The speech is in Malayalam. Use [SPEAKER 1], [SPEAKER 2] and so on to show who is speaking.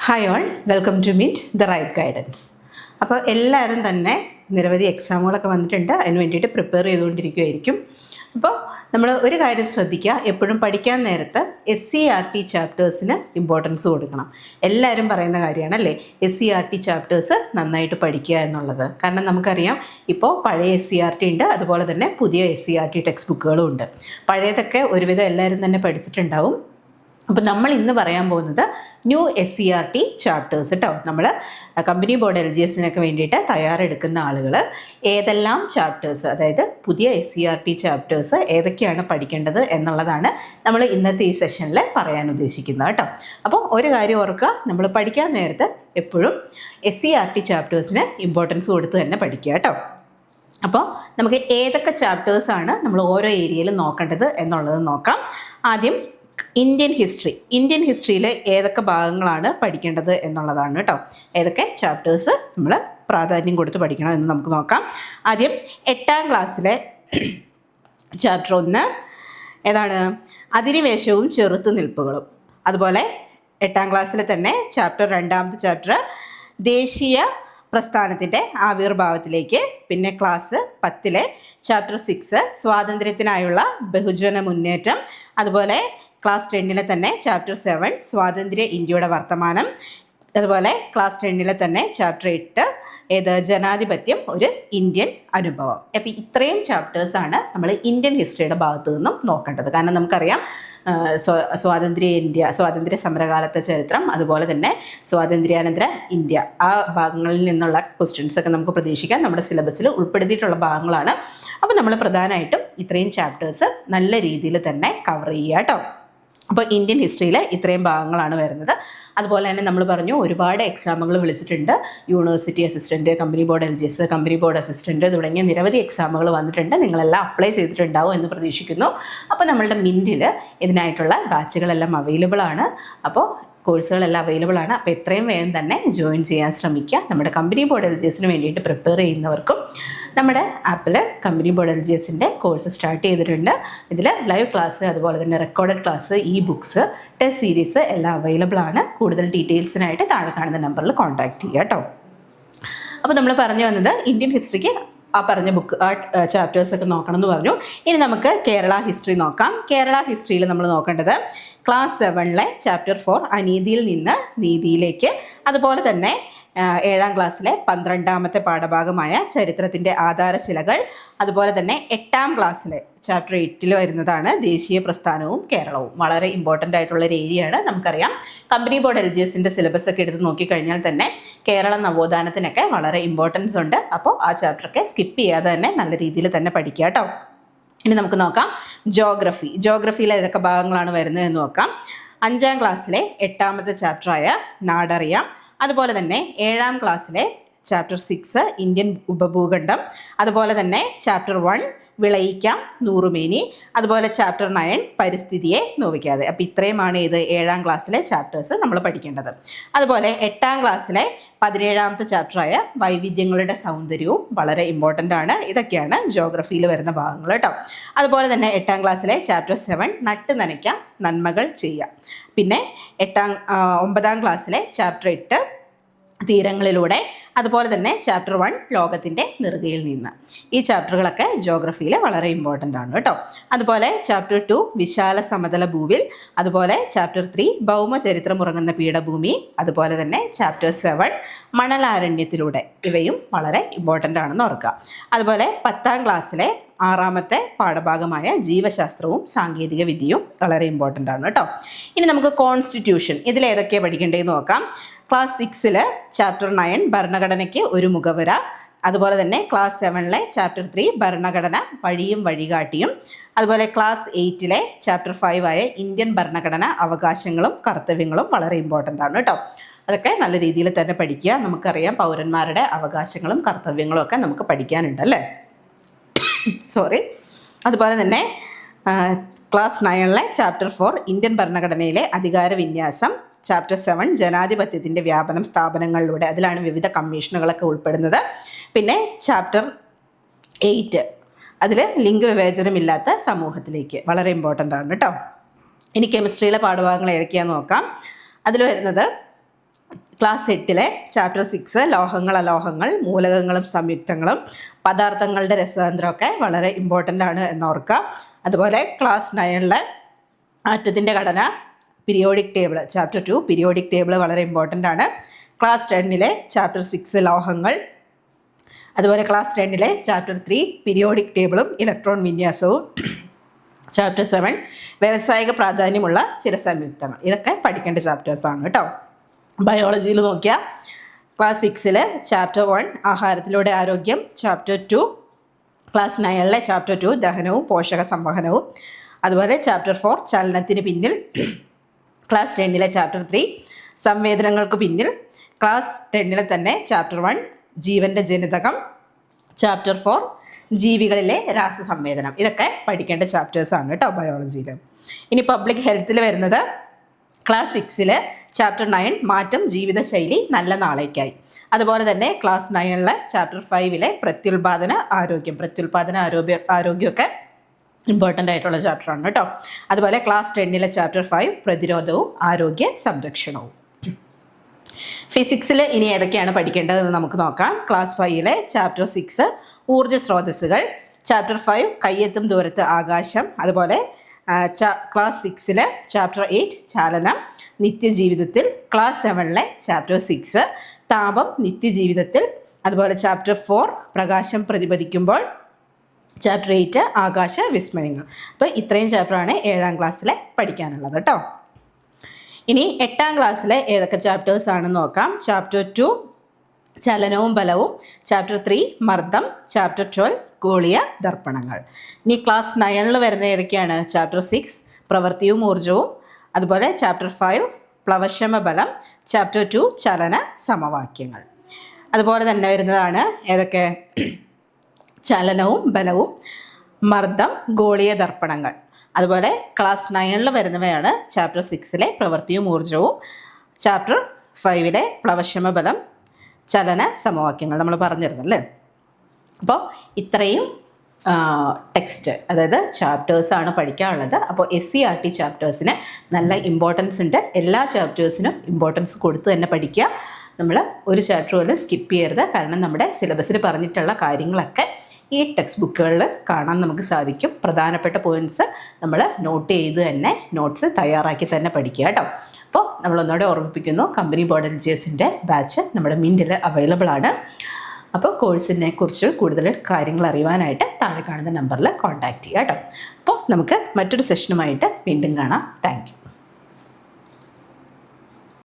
[SPEAKER 1] Hi all, welcome to meet the right guidance. അപ്പോൾ എല്ലാവരും തന്നെ നിരവധി എക്സാമുകളൊക്കെ വന്നിട്ടുണ്ട്, അതിന് വേണ്ടിയിട്ട് പ്രിപ്പയർ ചെയ്തുകൊണ്ടിരിക്കുകയായിരിക്കും. അപ്പോൾ നമ്മൾ ഒരു കാര്യം ശ്രദ്ധിക്കുക, എപ്പോഴും പഠിക്കാൻ നേരത്ത് SCERT ചാപ്റ്റേഴ്സിന് ഇമ്പോർട്ടൻസ് കൊടുക്കണം. എല്ലാവരും പറയുന്ന കാര്യമാണ് അല്ലേ, SCERT ചാപ്റ്റേഴ്സ് നന്നായിട്ട് പഠിക്കുക എന്നുള്ളത്. കാരണം നമുക്കറിയാം ഇപ്പോൾ പഴയ SCERT ഉണ്ട്, അതുപോലെ തന്നെ പുതിയ SCERT ടെക്സ്റ്റ് ബുക്കുകളും ഉണ്ട്. പഴയതൊക്കെ ഒരുവിധം എല്ലാവരും തന്നെ പഠിച്ചിട്ടുണ്ടാവും. അപ്പോൾ നമ്മൾ ഇന്ന് പറയാൻ പോകുന്നത് ന്യൂ SCERT ചാപ്റ്റേഴ്സ് കേട്ടോ. നമ്മൾ കമ്പനി ബോർഡ് LGSനൊക്കെ വേണ്ടിയിട്ട് തയ്യാറെടുക്കുന്ന ആളുകൾ ഏതെല്ലാം ചാപ്റ്റേഴ്സ്, അതായത് പുതിയ SCERT ചാപ്റ്റേഴ്സ് ഏതൊക്കെയാണ് പഠിക്കേണ്ടത് എന്നുള്ളതാണ് നമ്മൾ ഇന്നത്തെ ഈ സെഷനിൽ പറയാൻ ഉദ്ദേശിക്കുന്നത് കേട്ടോ. അപ്പോൾ ഒരു കാര്യം ഓർക്കുക, നമ്മൾ പഠിക്കാൻ നേരത്ത് എപ്പോഴും SCERT ചാപ്റ്റേഴ്സിന് ഇമ്പോർട്ടൻസ് കൊടുത്ത് തന്നെ പഠിക്കുക കേട്ടോ. അപ്പോൾ നമുക്ക് ഏതൊക്കെ ചാപ്റ്റേഴ്സാണ് നമ്മൾ ഓരോ ഏരിയയിലും നോക്കേണ്ടത് എന്നുള്ളത് നോക്കാം. ആദ്യം ഇന്ത്യൻ ഹിസ്റ്ററിയിൽ ഏതൊക്കെ ഭാഗങ്ങളാണ് പഠിക്കേണ്ടത് എന്നുള്ളതാണ് കേട്ടോ. ഏതൊക്കെ ചാപ്റ്റേഴ്സ് നമ്മൾ പ്രാധാന്യം കൊടുത്ത് പഠിക്കണം എന്ന് നമുക്ക് നോക്കാം. ആദ്യം 8ാം ക്ലാസ്സിലെ ചാപ്റ്റർ 1 ഏതാണ്? അധിനിവേശവും ചെറുത്തുനിൽപ്പുകളും. അതുപോലെ 8ാം ക്ലാസ്സിലെ തന്നെ രണ്ടാമത്തെ ചാപ്റ്റർ ദേശീയ പ്രസ്ഥാനത്തിൻ്റെ ആവിർഭാവത്തിലേക്ക്. പിന്നെ ക്ലാസ് 10 ചാപ്റ്റർ 6 സ്വാതന്ത്ര്യത്തിനായുള്ള ബഹുജന മുന്നേറ്റം. അതുപോലെ ക്ലാസ് 10 തന്നെ ചാപ്റ്റർ 7 സ്വാതന്ത്ര്യ ഇന്ത്യയുടെ വർത്തമാനം. അതുപോലെ ക്ലാസ് 10 തന്നെ ചാപ്റ്റർ 8 ജനാധിപത്യം ഒരു ഇന്ത്യൻ അനുഭവം. അപ്പോൾ ഇത്രയും ചാപ്റ്റേഴ്സാണ് നമ്മൾ ഇന്ത്യൻ ഹിസ്റ്ററിയുടെ ഭാഗത്തു നിന്നും നോക്കേണ്ടത്. കാരണം നമുക്കറിയാം സ്വാതന്ത്ര്യ സമരകാലത്തെ ചരിത്രം, അതുപോലെ തന്നെ സ്വാതന്ത്ര്യാനന്തര ഇന്ത്യ, ആ ഭാഗങ്ങളിൽ നിന്നുള്ള ക്വസ്റ്റ്യൻസൊക്കെ നമുക്ക് പ്രതീക്ഷിക്കാം. നമ്മുടെ സിലബസിൽ ഉൾപ്പെടുത്തിയിട്ടുള്ള ഭാഗങ്ങളാണ്. അപ്പോൾ നമ്മൾ പ്രധാനമായിട്ടും ഇത്രയും ചാപ്റ്റേഴ്സ് നല്ല രീതിയിൽ തന്നെ കവർ ചെയ്യുക കേട്ടോ. അപ്പോൾ ഇന്ത്യൻ ഹിസ്റ്ററിയിൽ ഇത്രയും ഭാഗങ്ങളാണ് വരുന്നത്. അതുപോലെ തന്നെ നമ്മൾ പറഞ്ഞു ഒരുപാട് എക്സാമുകൾ വിളിച്ചിട്ടുണ്ട്. University assistant, company board LGS, company board assistant തുടങ്ങിയ നിരവധി എക്സാമുകൾ വന്നിട്ടുണ്ട്. നിങ്ങളെല്ലാം അപ്ലൈ ചെയ്തിട്ടുണ്ടാവും എന്ന് പ്രതീക്ഷിക്കുന്നു. അപ്പോൾ നമ്മളുടെ മിൻറ്റിൽ ഇതിനായിട്ടുള്ള ബാച്ചുകളെല്ലാം അവൈലബിൾ ആണ്. അപ്പോൾ കോഴ്സുകളെല്ലാം അവൈലബിൾ ആണ്. അപ്പോൾ എത്രയും വേഗം തന്നെ ജോയിൻ ചെയ്യാൻ ശ്രമിക്കുക. നമ്മുടെ കമ്പനി ബോർഡ് LGSന് വേണ്ടിയിട്ട് പ്രിപ്പയർ ചെയ്യുന്നവർക്കും നമ്മുടെ ആപ്പിൽ കമ്പനി ബോർഡ് LGSൻ്റെ കോഴ്സ് സ്റ്റാർട്ട് ചെയ്തിട്ടുണ്ട്. ഇതിൽ ലൈവ് ക്ലാസ്, അതുപോലെ തന്നെ recorded class, books, test series എല്ലാം അവൈലബിൾ ആണ്. കൂടുതൽ ഡീറ്റെയിൽസിനായിട്ട് താഴെ കാണുന്ന നമ്പറിൽ കോൺടാക്റ്റ് ചെയ്യുക കേട്ടോ. അപ്പോൾ നമ്മൾ പറഞ്ഞു വന്നത് ഇന്ത്യൻ ഹിസ്റ്ററിക്ക് ആ പറഞ്ഞ ചാപ്റ്റേഴ്സൊക്കെ നോക്കണം എന്ന് പറഞ്ഞു. ഇനി നമുക്ക് കേരള ഹിസ്റ്ററി നോക്കാം. കേരള ഹിസ്റ്ററിയിൽ നമ്മൾ നോക്കേണ്ടത് ക്ലാസ് 7 ചാപ്റ്റർ 4 അനീതിയിൽ നിന്ന് നീതിയിലേക്ക്. അതുപോലെ തന്നെ 7ാം ക്ലാസ്സിലെ 12ാമത്തെ പാഠഭാഗമായ ചരിത്രത്തിൻ്റെ ആധാരശിലകൾ. അതുപോലെ തന്നെ 8ാം ക്ലാസ്സിലെ ചാപ്റ്റർ 8 വരുന്നതാണ് ദേശീയ പ്രസ്ഥാനവും കേരളവും. വളരെ ഇമ്പോർട്ടൻ്റ് ആയിട്ടുള്ള ഒരു ഏരിയയാണ്. നമുക്കറിയാം കമ്പനി ബോർഡ് LGSൻ്റെ സിലബസ് ഒക്കെ എടുത്ത് നോക്കിക്കഴിഞ്ഞാൽ തന്നെ കേരള നവോത്ഥാനത്തിനൊക്കെ വളരെ ഇമ്പോർട്ടൻസ് ഉണ്ട്. അപ്പോൾ ആ ചാപ്റ്ററൊക്കെ സ്കിപ്പ് ചെയ്യാതെ തന്നെ നല്ല രീതിയിൽ തന്നെ പഠിക്കുക കേട്ടോ. ഇനി നമുക്ക് നോക്കാം ജോഗ്രഫിയിലെ ഏതൊക്കെ ഭാഗങ്ങളാണ് വരുന്നതെന്ന് നോക്കാം. 5ാം ക്ലാസ്സിലെ 8ാമത്തെ ചാപ്റ്ററായ നാടറിയാം. അതുപോലെ തന്നെ 7ാം ക്ലാസ്സിലെ ചാപ്റ്റർ 6 ഇന്ത്യൻ ഉപഭൂഖണ്ഡം. അതുപോലെ തന്നെ ചാപ്റ്റർ 1 വിളയിക്കാം നൂറുമേനി. അതുപോലെ ചാപ്റ്റർ 9 പരിസ്ഥിതിയെ നോവിക്കാതെ. അപ്പോൾ ഇത്രയുമാണ് 7ാം ക്ലാസ്സിലെ ചാപ്റ്റേഴ്സ് നമ്മൾ പഠിക്കേണ്ടത്. അതുപോലെ 8ാം ക്ലാസ്സിലെ 17ാമത്തെ ചാപ്റ്ററായ വൈവിധ്യങ്ങളുടെ സൗന്ദര്യവും വളരെ ഇമ്പോർട്ടൻ്റ് ആണ്. ഇതൊക്കെയാണ് ജോഗ്രഫിയിൽ വരുന്ന ഭാഗങ്ങൾ കേട്ടോ. അതുപോലെ തന്നെ 8ാം ക്ലാസ്സിലെ ചാപ്റ്റർ 7 നട്ട് നനയ്ക്കാം നന്മകൾ ചെയ്യാം. പിന്നെ 9ാം ക്ലാസ്സിലെ ചാപ്റ്റർ 8 തീരങ്ങളിലൂടെ. അതുപോലെ തന്നെ ചാപ്റ്റർ 1 ലോകത്തിൻ്റെ നെറുകയിൽ നിന്ന്. ഈ ചാപ്റ്ററുകളൊക്കെ ജോഗ്രഫിയിൽ വളരെ ഇമ്പോർട്ടൻ്റ് ആണ് കേട്ടോ. അതുപോലെ ചാപ്റ്റർ 2 വിശാല സമതല ഭൂവിൽ. അതുപോലെ ചാപ്റ്റർ 3 ഭൗമചരിത്രം ഉറങ്ങുന്ന പീഠഭൂമി. അതുപോലെ തന്നെ ചാപ്റ്റർ 7 മണലാരണ്യത്തിലൂടെ. ഇവയും വളരെ ഇമ്പോർട്ടൻ്റ് ആണെന്ന് ഓർക്കുക. അതുപോലെ 10ാം ക്ലാസ്സിലെ 6ാമത്തെ പാഠഭാഗമായ ജീവശാസ്ത്രവും സാങ്കേതിക വിദ്യയും വളരെ ഇമ്പോർട്ടൻ്റ് ആണ് കേട്ടോ. ഇനി നമുക്ക് കോൺസ്റ്റിറ്റ്യൂഷൻ, ഇതിലേതൊക്കെയാണ് പഠിക്കേണ്ടതെന്ന് നോക്കാം. ക്ലാസ് 6 ചാപ്റ്റർ 9 ഭരണഘടനയ്ക്ക് ഒരു മുഖവുര. അതുപോലെ തന്നെ ക്ലാസ് 7 ചാപ്റ്റർ 3 ഭരണഘടന വഴിയും വഴികാട്ടിയും. അതുപോലെ ക്ലാസ് 8 ചാപ്റ്റർ 5 ആയ ഇന്ത്യൻ ഭരണഘടന അവകാശങ്ങളും കർത്തവ്യങ്ങളും വളരെ ഇമ്പോർട്ടൻ്റ് ആണ് കേട്ടോ. അതൊക്കെ നല്ല രീതിയിൽ തന്നെ പഠിക്കുക. നമുക്കറിയാം പൗരന്മാരുടെ അവകാശങ്ങളും കർത്തവ്യങ്ങളും ഒക്കെ നമുക്ക് പഠിക്കാനുണ്ട് അല്ലേ. അതുപോലെ തന്നെ ക്ലാസ് 9 ചാപ്റ്റർ 4 ഇന്ത്യൻ ഭരണഘടനയിലെ അധികാര വിന്യാസം. ചാപ്റ്റർ 7 ജനാധിപത്യത്തിൻ്റെ വ്യാപനം സ്ഥാപനങ്ങളിലൂടെ. അതിലാണ് വിവിധ കമ്മീഷനുകളൊക്കെ ഉൾപ്പെടുന്നത്. പിന്നെ ചാപ്റ്റർ 8 അതിൽ ലിംഗവിവേചനമില്ലാത്ത സമൂഹത്തിലേക്ക്. വളരെ ഇമ്പോർട്ടൻ്റ് ആണ് കേട്ടോ. ഇനി കെമിസ്ട്രിയിലെ പാഠഭാഗങ്ങൾ ഏതൊക്കെയാണെന്ന് നോക്കാം. അതിൽ വരുന്നത് ക്ലാസ് 8 ചാപ്റ്റർ 6 ലോഹങ്ങൾ അലോഹങ്ങൾ മൂലകങ്ങളും സംയുക്തങ്ങളും പദാർത്ഥങ്ങളുടെ രസതന്ത്രമൊക്കെ വളരെ ഇമ്പോർട്ടൻ്റ് ആണ് എന്നോർക്കുക. അതുപോലെ ക്ലാസ് 9 ആറ്റത്തിൻ്റെ ഘടന, periodic table chapter 2 periodic table വളരെ ഇമ്പോർട്ടൻ്റ് ആണ്. ക്ലാസ് 10 ചാപ്റ്റർ 6 ലോഹങ്ങൾ, അതുപോലെ ക്ലാസ് 10 ചാപ്റ്റർ 3 പീരിയോഡിക് ടേബിളും ഇലക്ട്രോൺ വിന്യാസവും, ചാപ്റ്റർ 7 വ്യാവസായിക പ്രാധാന്യമുള്ള ചില സംയുക്തങ്ങൾ. ഇതൊക്കെ പഠിക്കേണ്ട ചാപ്റ്റേഴ്സാണ് കേട്ടോ. ബയോളജിയിൽ നോക്കിയാൽ ക്ലാസ് 6 ചാപ്റ്റർ 1 ആഹാരത്തിലൂടെ ആരോഗ്യം, ചാപ്റ്റർ 2 ക്ലാസ് 9 ചാപ്റ്റർ 2 ദഹനവും പോഷക സംവഹനവും, അതുപോലെ ചാപ്റ്റർ 4 ചലനത്തിന് പിന്നിൽ, ക്ലാസ് 10 ചാപ്റ്റർ 3 സംവേദനങ്ങൾക്ക് പിന്നിൽ, ക്ലാസ് 10 തന്നെ ചാപ്റ്റർ 1 ജീവൻ്റെ ജനിതകം, ചാപ്റ്റർ 4 ജീവികളിലെ രാസസംവേദനം. ഇതൊക്കെ പഠിക്കേണ്ട ചാപ്റ്റേഴ്സാണ് കേട്ടോ ബയോളജിയിൽ. ഇനി പബ്ലിക് ഹെൽത്തിൽ വരുന്നത് ക്ലാസ് 6 ചാപ്റ്റർ 9 മാറ്റം ജീവിതശൈലി നല്ല നാളേക്കായി. അതുപോലെ തന്നെ ക്ലാസ് 9 ചാപ്റ്റർ 5 പ്രത്യുൽപാദന ആരോഗ്യമൊക്കെ ഇമ്പോർട്ടൻ്റ് ആയിട്ടുള്ള ചാപ്റ്ററാണ് കേട്ടോ. അതുപോലെ ക്ലാസ് 10 ചാപ്റ്റർ 5 പ്രതിരോധവും ആരോഗ്യ സംരക്ഷണവും. ഫിസിക്സിൽ ഇനി ഏതൊക്കെയാണ് പഠിക്കേണ്ടതെന്ന് നമുക്ക് നോക്കാം. ക്ലാസ് 5 ചാപ്റ്റർ 6 ഊർജ്ജ സ്രോതസ്സുകൾ, ചാപ്റ്റർ 5 കയ്യെത്തും ദൂരത്ത് ആകാശം, അതുപോലെ ക്ലാസ് 6 ചാപ്റ്റർ 8 ചലനം നിത്യജീവിതത്തിൽ, ക്ലാസ് 7 ചാപ്റ്റർ 6 താപം നിത്യജീവിതത്തിൽ, അതുപോലെ ചാപ്റ്റർ 4 പ്രകാശം പ്രതിപദിക്കുമ്പോൾ, ചാപ്റ്റർ 8 ആകാശ വിസ്മയങ്ങൾ. അപ്പോൾ ഇത്രയും ചാപ്റ്ററാണ് 7ാം ക്ലാസ്സിൽ പഠിക്കാനുള്ളത് കേട്ടോ. ഇനി 8ാം ക്ലാസ്സിൽ ഏതൊക്കെ ചാപ്റ്റേഴ്സ് ആണെന്ന് നോക്കാം. ചാപ്റ്റർ 2 ചലനവും ബലവും, ചാപ്റ്റർ 3 മർദ്ദം, ചാപ്റ്റർ 12 ഗോളീയ ദർപ്പണങ്ങൾ. ഇനി ക്ലാസ് 9 വരുന്ന ഏതൊക്കെയാണ്? ചാപ്റ്റർ 6 പ്രവൃത്തിയും ഊർജവും, അതുപോലെ ചാപ്റ്റർ 5 പ്ലവക്ഷമ ബലം, ചാപ്റ്റർ 2 ചലന സമവാക്യങ്ങൾ. അതുപോലെ തന്നെ വരുന്നതാണ് ഏതൊക്കെ? ചലനവും ബലവും, മർദ്ദം, ഗോളീയ ദർപ്പണങ്ങൾ. അതുപോലെ ക്ലാസ് 9 വരുന്നവയാണ് ചാപ്റ്റർ 6 പ്രവൃത്തിയും ഊർജവും, ചാപ്റ്റർ 5 പ്ലവക്ഷമ ബലം, ചലന സമവാക്യങ്ങൾ നമ്മൾ പറഞ്ഞിരുന്നല്ലേ. അപ്പോൾ ഇത്രയും ടെക്സ്റ്റ്, അതായത് ചാപ്റ്റേഴ്സാണ് പഠിക്കാനുള്ളത്. അപ്പോൾ SCERT ചാപ്റ്റേഴ്സിന് നല്ല ഇമ്പോർട്ടൻസ് ഉണ്ട്. എല്ലാ ചാപ്റ്റേഴ്സിനും ഇമ്പോർട്ടൻസ് കൊടുത്ത് തന്നെ പഠിക്കുക. നമ്മൾ ഒരു ചാപ്റ്റർ പോലും സ്കിപ്പ് ചെയ്യരുത്. കാരണം നമ്മുടെ സിലബസിൽ പറഞ്ഞിട്ടുള്ള കാര്യങ്ങളൊക്കെ ഈ ടെക്സ്റ്റ് ബുക്കുകളിൽ കാണാൻ നമുക്ക് സാധിക്കും. പ്രധാനപ്പെട്ട പോയിൻറ്റ്സ് നമ്മൾ നോട്ട് ചെയ്ത് തന്നെ നോട്ട്സ് തയ്യാറാക്കി തന്നെ പഠിക്കുക കേട്ടോ. അപ്പോൾ നമ്മളൊന്നുകൂടെ ഓർമ്മിപ്പിക്കുന്നു, കമ്പനി ബോർഡ് LGSൻ്റെ ബാച്ച് നമ്മുടെ മിൻറ്റിൽ അവൈലബിൾ ആണ്. അപ്പോൾ കോഴ്സിനെ കുറിച്ച് കൂടുതൽ കാര്യങ്ങൾ അറിയുവാനായിട്ട് താഴെ കാണുന്ന നമ്പറിൽ കോൺടാക്റ്റ് ചെയ്യുക കേട്ടോ. അപ്പോൾ നമുക്ക് മറ്റൊരു സെഷനുമായിട്ട് വീണ്ടും കാണാം. Thank you.